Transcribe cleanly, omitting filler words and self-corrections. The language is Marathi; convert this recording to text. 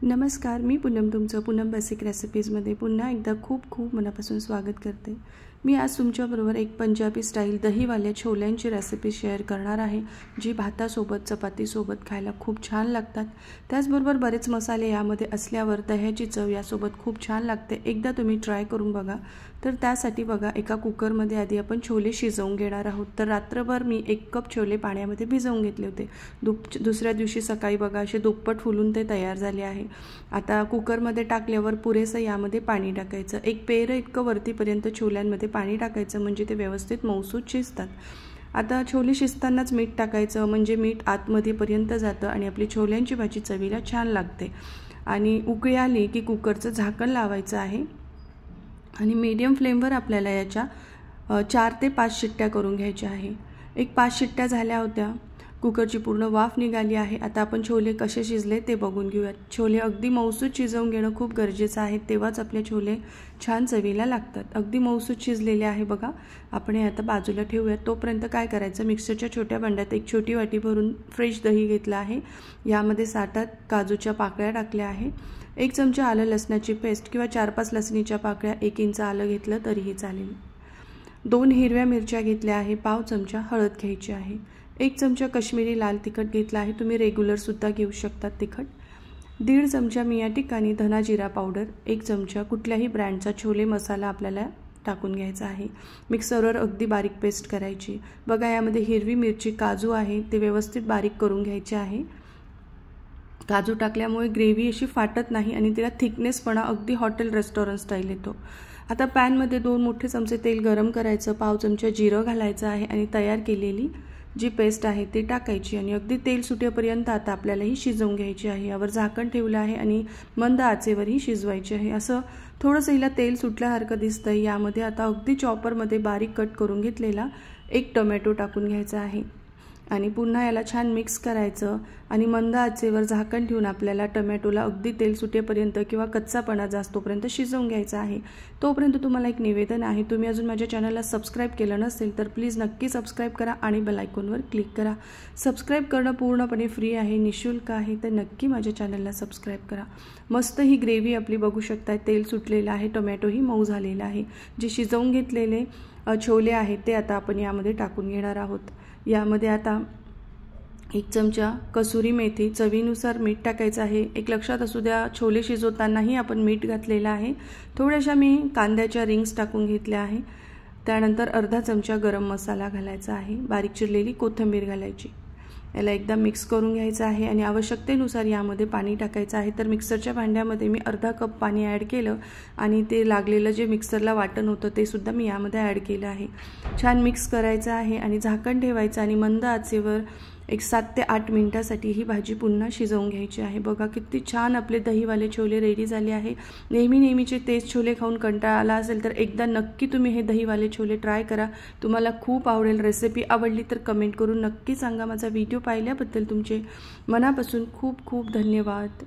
नमस्कार, मी पूनम तुमचं पूनम बेसिक रेसिपीजमध्ये पुन्हा एकदा खूप खूप मनापासून स्वागत करते। मी आज तुमच्याबरोबर एक पंजाबी स्टाईल दहीवाल्या छोल्यांची रेसिपी शेअर करणार आहे, जी भातासोबत चपातीसोबत खायला खूप छान लागतात। त्याचबरोबर बरेच मसाले यामध्ये असल्यावर दह्याची चव यासोबत खूप छान लागते। एकदा तुम्ही ट्राय करून बघा। तर त्यासाठी बघा, एका कुकरमध्ये आधी आपण छोले शिजवून घेणार आहोत। तर रात्रभर मी 1 कप छोले पाण्यामध्ये भिजवून घेतले होते। दुसऱ्या दिवशी सकाळी बघा असे दुप्पट फुलून ते तयार झाले आहे। आता कुकरमध्ये टाकल्यावर पुरेसं यामध्ये पाणी टाकायचं। 1 पेर इतकं वरतीपर्यंत छोल्यांमध्ये पाणी टाकायचं, म्हणजे ते व्यवस्थित मऊसूत शिजतात। आता छोले शिजतानाच मीठ टाकायचं, म्हणजे मीठ आतमध्येपर्यंत जातं आणि आपली छोल्यांची भाजी चवीला छान लागते। आणि उकळी आली की कुकरचं झाकण लावायचं आहे आणि मीडियम फ्लेमवर आपल्याला याच्या 4 ते 5 शिट्ट्या करून घ्यायच्या आहे। 5 शिट्ट्या झाल्या होत्या, कुकरची पूर्ण वाफ निघाली आहे। आता आपण छोले कसे शिजले ते बघून घेऊयात। छोले अगदी मऊसूत शिजवून घेणं खूप गरजेचं आहे, तेव्हाच आपले छोले छान चवीला लागतात। अगदी मऊसूत शिजलेले आहे बघा। आपण हे आता बाजूला ठेवूयात। तोपर्यंत काय करायचं, मिक्सरच्या छोट्या भांड्यात 1 छोटी वाटी भरून फ्रेश दही घेतलं आहे। यामध्ये 7 काजूच्या पाकळ्या टाकल्या आहे। 1 चमचा आलं लसणाची पेस्ट किंवा 4-5 लसणीच्या पाकळ्या, 1 इंच आलं घेतलं तरीही चालेल। 2 हिरव्या मिरच्या घेतल्या आहे। पाव चमचा हळद घ्यायची आहे। 1 चमचा काश्मीरी लाल तिखट घेतला आहे, तुम्ही रेग्युलर सुद्धा घेऊ शकता तिखट। 1.5 चमचा मी या ठिकाणी धना जिरा पावडर, 1 चमचा कुठल्याही ब्रँडचा छोले मसाला आपल्याला टाकून घ्यायचा आहे। मिक्सरवर अगदी बारीक पेस्ट करायची। बघा, यामध्ये हिरवी मिरची, काजू आहे ते व्यवस्थित बारीक करून घ्यायचे आहे। काजू टाकल्यामुळे ग्रेव्ही अशी फाटत नाही आणि तिला थिकनेसपणा अगदी हॉटेल रेस्टॉरंट स्टाईल येतो। आता पॅनमध्ये 2 मोठे चमचे तेल गरम करायचं, पाव चमचा जिरं घालायचं आहे आणि तयार केलेली जी पेस्ट आहे ती टाकायची आणि अगदी तेल सुटेपर्यंत आता आपल्याला ही शिजवून घ्यायची आहे। यावर झाकण ठेवलं आहे आणि मंद आचेवर ही शिजवायची आहे। असं थोडंसं हिला तेल सुटल्यासारखं दिसतंय। यामध्ये आता अगदी चॉपरमध्ये बारीक कट करून घेतलेला 1 टोमॅटो टाकून घ्यायचा आहे आणि पुन्हा याला छान मिक्स करायचं आणि मंद आचेवर झाकण ठेवून आपल्याला टोमॅटोला अगदी तेल सुटेपर्यंत किंवा कच्चापणा जास्तोपर्यंत शिजवून घ्यायचा आहे। तोपर्यंत तुम्हाला एक निवेदन आहे, तुम्ही अजून माझ्या चॅनलला सबस्क्राईब केलं नसेल तर प्लीज नक्की सबस्क्राईब करा आणि बेल आयकॉनवर क्लिक करा। सबस्क्राईब करणं पूर्णपणे फ्री आहे, निःशुल्क आहे, तर नक्की माझ्या चॅनलला सबस्क्राईब करा। मस्त ही ग्रेव्ही आपली बघू शकताय, तेल सुटलेलं आहे, टोमॅटोही मऊ झालेला आहे। जे शिजवून घेतलेले छोले आहेत ते आता आपण यामध्ये टाकून घेणार आहोत। यामध्ये आता 1 चमचा कसुरी मेथी, चवीनुसार मीठ टाकायचं आहे। एक लक्षात असू द्या, छोले शिजवतानाही आपण मीठ घातलेलं आहे। थोड्याशा मी कांद्याच्या रिंग्स टाकून घेतल्या आहे। त्यानंतर अर्धा चमचा गरम मसाला घालायचा आहे, बारीक चिरलेली कोथिंबीर घालायची। याला एकदा मिक्स करून घ्यायचं आहे आणि आवश्यकतेनुसार यामध्ये पाणी टाकायचं आहे। तर मिक्सरच्या भांड्यामध्ये मी अर्धा कप पाणी ॲड केलं आणि ते लागलेलं जे मिक्सरला वाटण होतं ते सुद्धा मी यामध्ये ॲड केलं आहे। छान मिक्स करायचं आहे आणि झाकण ठेवायचं आणि मंद आचेवर 7 ते 8 मिनिटांसाठी ही भाजी पुन्हा शिजवून घ्यायची आहे। बघा, किती छान आपले दहीवाले छोले रेडी झाले आहे। नेहमीचे तेच छोले खाऊन कंटाळा आला असेल तर एकदा नक्की तुम्ही हे दहीवाले छोले ट्राय करा, तुम्हाला खूप आवडेल। रेसिपी आवडली तर कमेंट करून नक्की सांगा। माझा व्हिडिओ पाहिल्याबद्दल तुमचे मनापासून खूप खूप धन्यवाद।